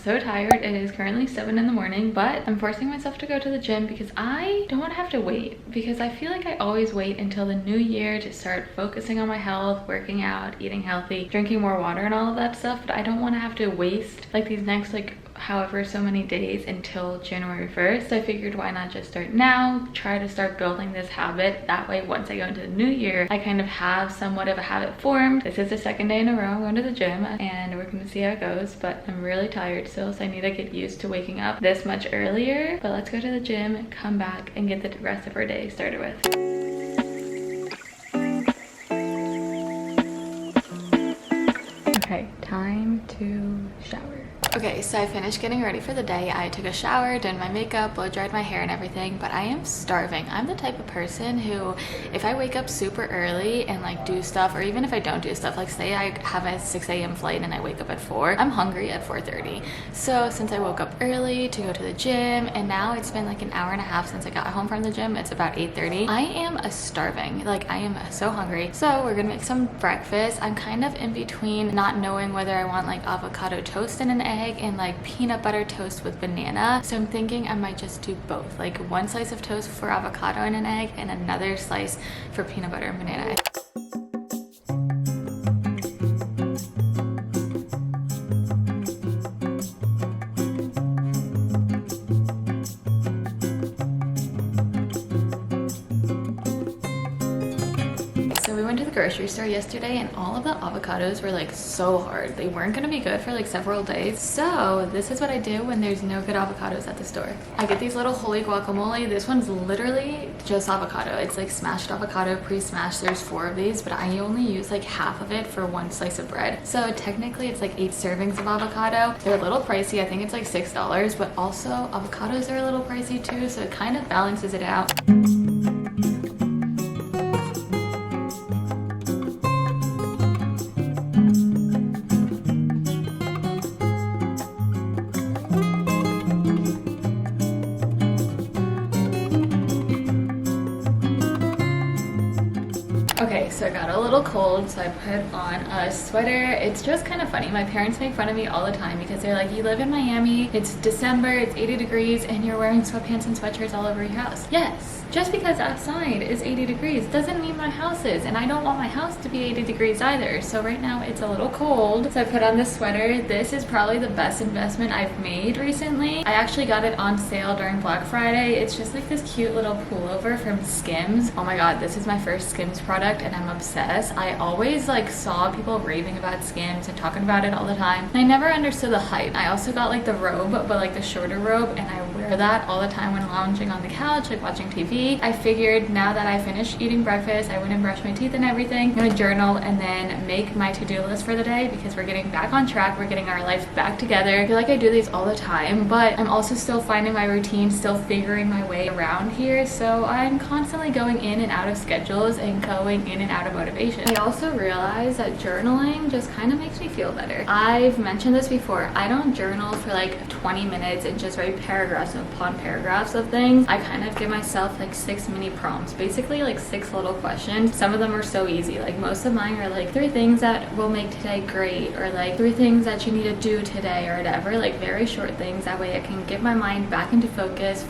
so tired. It is currently 7 in the morning, but I'm forcing myself to go to the gym because I don't want to have to wait, because I feel like I always wait until the new year to start focusing on my health, working out, eating healthy, drinking more water and all of that stuff. But I don't want to have to waste like these next like however so many days until January 1st. So I figured, why not just start now, try to start building this habit. That way once I go into the new year, I kind of have somewhat of a habit formed. This is the second day in a row I'm going to the gym and we're going to see how it goes, but I'm really tired still, so I need to get used to waking up this much earlier. But let's go to the gym, come back, and get the rest of our day started with. Okay, time to shower. Okay, so I finished getting ready for the day. I took a shower, did my makeup, blow dried my hair and everything, but I am starving. I'm the type of person who, if I wake up super early and like do stuff, or even if I don't do stuff, like say I have a 6 a.m. flight and I wake up at 4, I'm hungry at 4:30. So since I woke up early to go to the gym, and now it's been like an hour and a half since I got home from the gym, it's about 8:30, I am starving. Like I am so hungry. So we're gonna make some breakfast. I'm kind of in between not knowing whether I want like avocado toast and an egg and like peanut butter toast with banana. So I'm thinking I might just do both, like one slice of toast for avocado and an egg and another slice for peanut butter and banana. Grocery store yesterday and all of the avocados were like so hard. They weren't gonna be good for like several days. So this is what I do when there's no good avocados at the store. I get these little holy guacamole. This one's literally just avocado. It's like smashed avocado, pre-smashed. There's 4 of these, but I only use like half of it for 1 slice of bread. So technically it's like 8 servings of avocado. They're a little pricey. I think it's like $6, but also avocados are a little pricey too. So it kind of balances it out. Okay, so I got a little cold, so I put on a sweater. It's just kind of funny. My parents make fun of me all the time because they're like, you live in Miami, it's December, it's 80 degrees, and you're wearing sweatpants and sweatshirts all over your house. Yes, just because outside is 80 degrees doesn't mean my house is, and I don't want my house to be 80 degrees either. So right now it's a little cold, so I put on this sweater. This is probably the best investment I've made recently. I actually got it on sale during Black Friday. It's just like this cute little pullover from Skims. Oh my god, this is my first Skims product and I'm obsessed. I always like saw people raving about Skims and talking about it all the time. I never understood the hype. I also got like the robe, but like the shorter robe, and I wear that all the time when lounging on the couch, like watching TV. I figured now that I finished eating breakfast, I went and brushed my teeth and everything, I'm gonna journal and then make my to-do list for the day because we're getting back on track. We're getting our life back together. I feel like I do these all the time, but I'm also still finding my routine, still figuring my way around here. So I'm constantly going in and out of schedules and going in and out of motivation. I also realized that journaling just kind of makes me feel better. I've mentioned this before. I don't journal for like 20 minutes and just write paragraphs upon paragraphs of things. I kind of give myself like 6 mini prompts, basically like 6 little questions. Some of them are so easy. Like most of mine are like 3 things that will make today great, or like 3 things that you need to do today, or whatever. Like very short things. That way I can get my mind back into focus.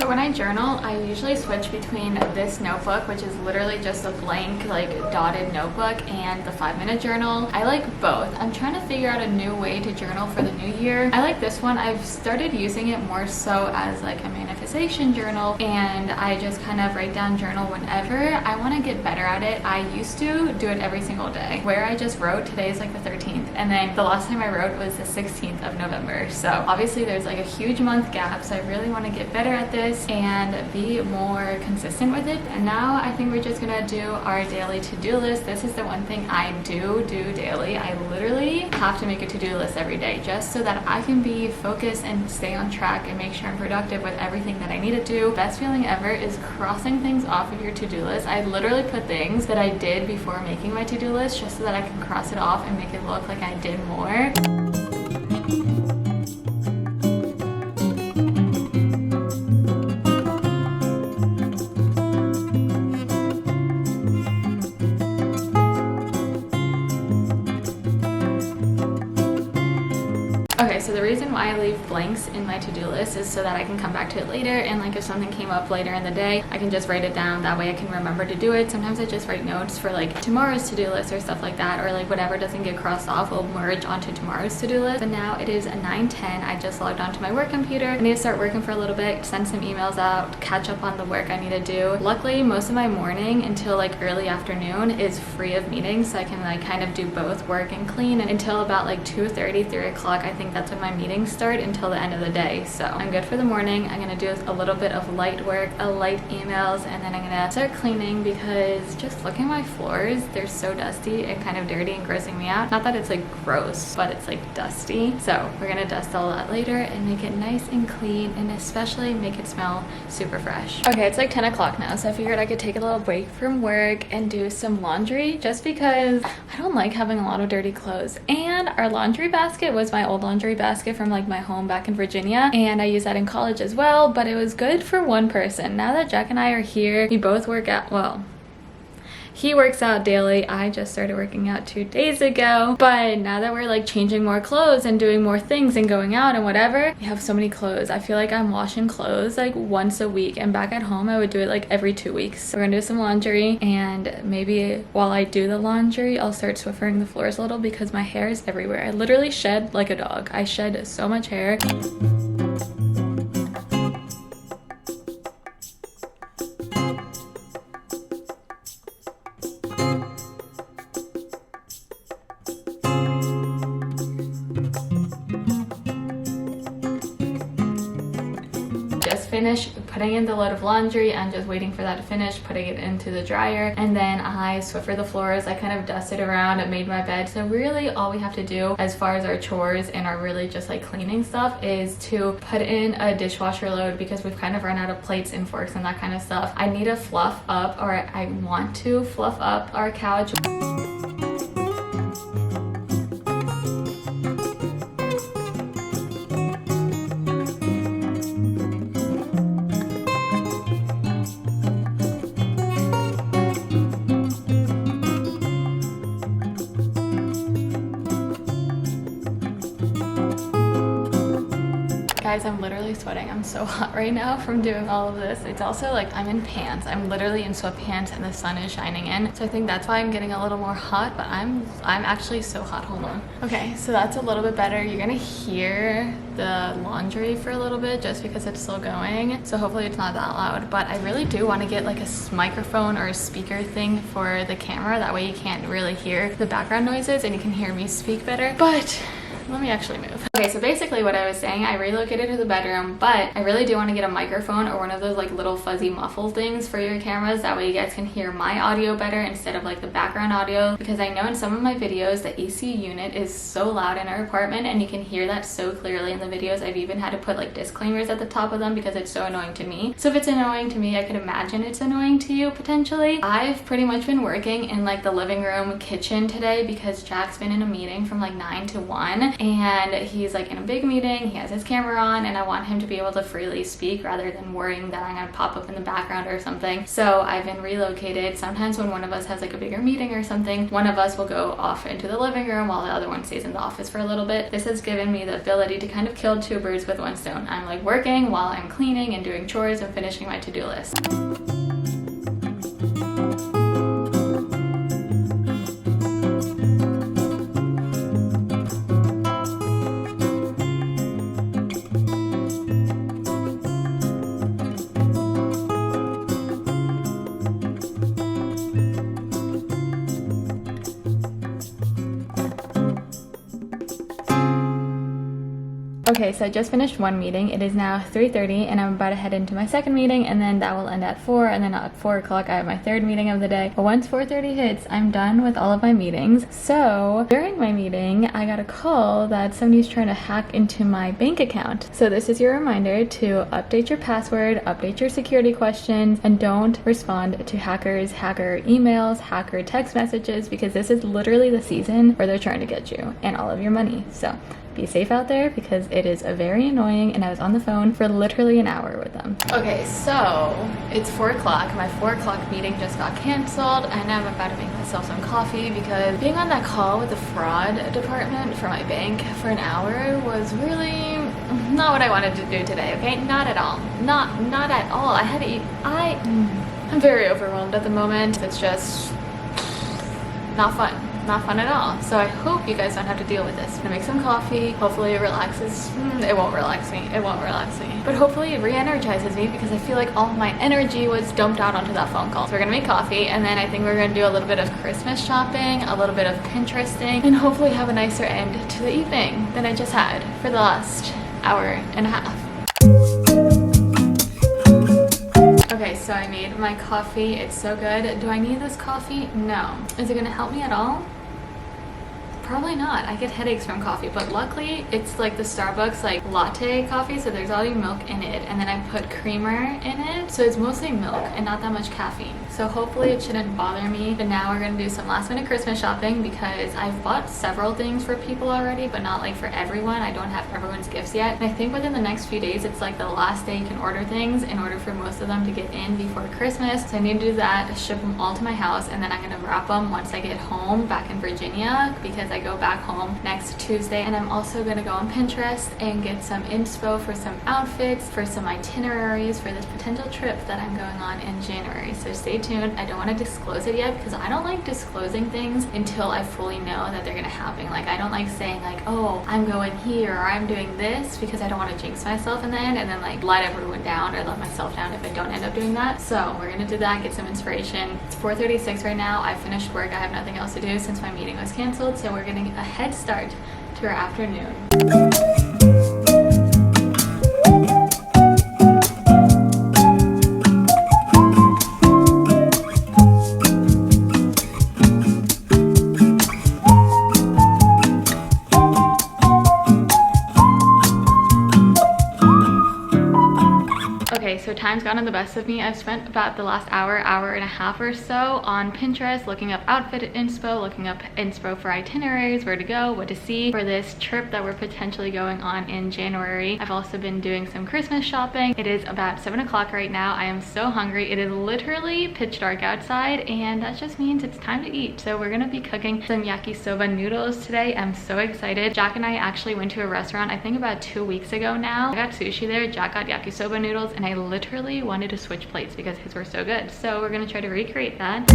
When I journal, I usually switch between this notebook, which is literally just a blank like dotted notebook, and the 5-minute journal. I like both. I'm trying to figure out a new way to journal for the new year. I like this one. I've started using it more so as like a manifestation journal, and I just kind of write down journal whenever. I want to get better at it. I used to do it every single day, where I just wrote today is like the 13th, and then the last time I wrote was the 16th of November. So obviously there's like a huge month gap, so I really want to get better at this. and be more consistent with it. And now I think we're just gonna do our daily to-do list. This is the one thing I do daily. I literally have to make a to-do list every day just so that I can be focused and stay on track and make sure I'm productive with everything that I need to do. Best feeling ever is crossing things off of your to-do list. I literally put things that I did before making my to-do list just so that I can cross it off and make it look like I did more. Okay, so the reason why I leave blanks in my to-do list is so that I can come back to it later, and like if something came up later in the day, I can just write it down. That way I can remember to do it. Sometimes I just write notes for like tomorrow's to-do list or stuff like that, or like whatever doesn't get crossed off will merge onto tomorrow's to-do list. But now it is 9:10. I just logged onto my work computer. I need to start working for a little bit, send some emails out, catch up on the work I need to do. Luckily, most of my morning until like early afternoon is free of meetings, so I can like kind of do both work and clean, and until about like 2:30, 3 o'clock, I think that's when my meetings start until the end of the day. So I'm good for the morning. I'm gonna do a little bit of light work, a light emails, and then I'm gonna start cleaning because just looking at my floors, they're so dusty and kind of dirty and grossing me out. Not that it's like gross, but it's like dusty. So we're gonna dust all that later and make it nice and clean, and especially make it smell super fresh. Okay, it's like 10 o'clock now, so I figured I could take a little break from work and do some laundry just because I don't like having a lot of dirty clothes. And our laundry basket was my old laundry basket from like my home back in Virginia, and I used that in college as well, but it was good for one person. Now that Jack and I are here, we both work out, well, he works out daily. I just started working out 2 days ago, but now that we're like changing more clothes and doing more things and going out and whatever, we have so many clothes. I feel like I'm washing clothes like once a week, and back at home I would do it like every 2 weeks. So we're gonna do some laundry, and maybe while I do the laundry I'll start Swiffering the floors a little because my hair is everywhere. I literally shed like a dog. I shed so much hair. Finish putting in the load of laundry. I'm just waiting for that to finish, putting it into the dryer, and then I Swiffer the floors. I kind of dusted around and made my bed. So really all we have to do as far as our chores and our really just like cleaning stuff is to put in a dishwasher load, because we've kind of run out of plates and forks and that kind of stuff. I need to fluff up, or I want to fluff up our couch. Guys, I'm literally sweating. I'm so hot right now from doing all of this. It's also like I'm in pants. I'm literally in sweatpants and the sun is shining in. So I think that's why I'm getting a little more hot, but I'm actually so hot. Hold on. Okay, so that's a little bit better. You're gonna hear the laundry for a little bit just because it's still going. So hopefully it's not that loud, but I really do want to get like a microphone or a speaker thing for the camera. That way you can't really hear the background noises and you can hear me speak better. But let me actually move. Okay, so basically what I was saying, I relocated to the bedroom, but I really do want to get a microphone or one of those like little fuzzy muffle things for your cameras. That way you guys can hear my audio better instead of like the background audio, because I know in some of my videos the AC unit is so loud in our apartment and you can hear that so clearly in the videos. I've even had to put like disclaimers at the top of them because it's so annoying to me. So if it's annoying to me, I could imagine it's annoying to you potentially. I've pretty much been working in like the living room kitchen today because Jack's been in a meeting from like 9 to 1, and he's like in a big meeting. He has his camera on and I want him to be able to freely speak rather than worrying that I'm gonna pop up in the background or something. So I've been relocated. Sometimes when one of us has like a bigger meeting or something, one of us will go off into the living room while the other one stays in the office for a little bit. This has given me the ability to kind of kill 2 birds with 1 stone. I'm like working while I'm cleaning and doing chores and finishing my to-do list. Okay, so I just finished one meeting. It is now 3:30 and I'm about to head into my second meeting, and then that will end at 4, and then at 4 o'clock I have my third meeting of the day. But once 4:30 hits, I'm done with all of my meetings. So during my meeting, I got a call that somebody's trying to hack into my bank account. So this is your reminder to update your password, update your security questions, and don't respond to hackers, hacker emails, hacker text messages, because this is literally the season where they're trying to get you and all of your money. So be safe out there, because it is very annoying, and I was on the phone for literally an hour with them. Okay, so it's 4 o'clock. My 4 o'clock meeting just got canceled, and I'm about to make myself some coffee because being on that call with the fraud department for my bank for an hour was really not what I wanted to do today, okay? Not at all. Not at all. I had to eat. I'm very overwhelmed at the moment. It's just not fun. Not fun at all. So I hope you guys don't have to deal with this. I'm gonna make some coffee. Hopefully it relaxes. It won't relax me. It won't relax me. But hopefully it re-energizes me, because I feel like all my energy was dumped out onto that phone call. So we're gonna make coffee, and then I think we're gonna do a little bit of Christmas shopping, a little bit of Pinteresting, and hopefully have a nicer end to the evening than I just had for the last hour and a half. Okay, so I made my coffee. It's so good. Do I need this coffee? No. Is it gonna help me at all? Probably not. I get headaches from coffee, but luckily it's like the Starbucks like latte coffee, so there's already milk in it, and then I put creamer in it, so it's mostly milk and not that much caffeine. So hopefully it shouldn't bother me. But now we're gonna do some last minute Christmas shopping, because I've bought several things for people already, but not like for everyone. I don't have everyone's gifts yet. And I think within the next few days, it's like the last day you can order things in order for most of them to get in before Christmas. So I need to do that, ship them all to my house, and then I'm gonna wrap them once I get home back in Virginia, because I go back home next Tuesday. And I'm also gonna go on Pinterest and get some inspo for some outfits, for some itineraries for this potential trip that I'm going on in January. So stay tuned. I don't want to disclose it yet, because I don't like disclosing things until I fully know that they're gonna happen. Like, I don't like saying like, oh, I'm going here or I'm doing this, because I don't want to jinx myself in the end and then like let everyone down or let myself down if I don't end up doing that. So we're gonna do that, get some inspiration. It's 4:36 right now. I finished work. I have nothing else to do since my meeting was canceled, so we're gonna get a head start to our afternoon. Okay, so time's gotten the best of me. I've spent about the last hour and a half or so on Pinterest looking up outfit inspo, looking up inspo for itineraries, where to go, what to see for this trip that we're potentially going on in January. I've also been doing some Christmas shopping. It is about 7 o'clock right now. I am so hungry. It is literally pitch dark outside, and that just means it's time to eat. So we're gonna be cooking some yakisoba noodles today. I'm so excited. Jack and I actually went to a restaurant, I think about 2 weeks ago now. I got sushi there. Jack got yakisoba noodles, and I literally wanted to switch plates because his were so good. So we're gonna try to recreate that.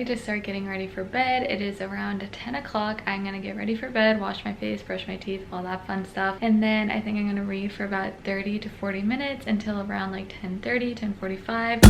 To start getting ready for bed. It is around 10 o'clock. I'm gonna get ready for bed, wash my face, brush my teeth, all that fun stuff, and then I think I'm gonna read for about 30 to 40 minutes until around like 10:30, 10:45.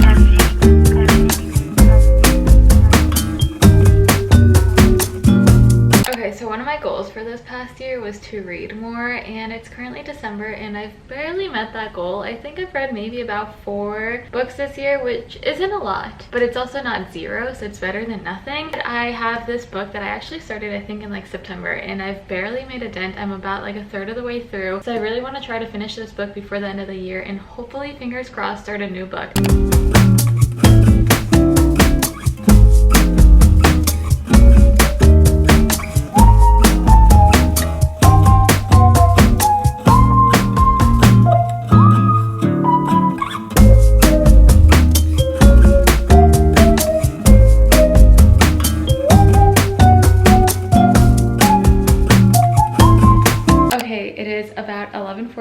Okay, so one of my goals for this past year was to read more, and it's currently December and I've barely met that goal. I think I've read maybe about 4 books this year, which isn't a lot, but it's also not 0, so it's better than nothing. I have this book that I actually started I think in like September, and I've barely made a dent. I'm about like a third of the way through, so I really want to try to finish this book before the end of the year and hopefully, fingers crossed, start a new book.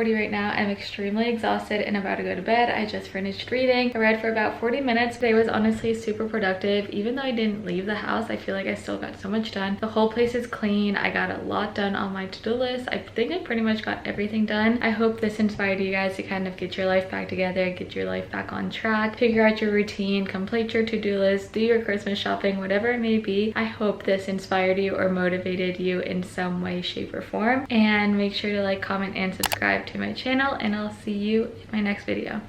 6:40 right now. I'm extremely exhausted and about to go to bed. I just finished reading. I read for about 40 minutes. Today was honestly super productive. Even though I didn't leave the house, I feel like I still got so much done. The whole place is clean. I got a lot done on my to-do list. I think I pretty much got everything done. I hope this inspired you guys to kind of get your life back together, get your life back on track, figure out your routine, complete your to-do list, do your Christmas shopping, whatever it may be. I hope this inspired you or motivated you in some way, shape, or form. And make sure to like, comment, and subscribe to my channel, and I'll see you in my next video.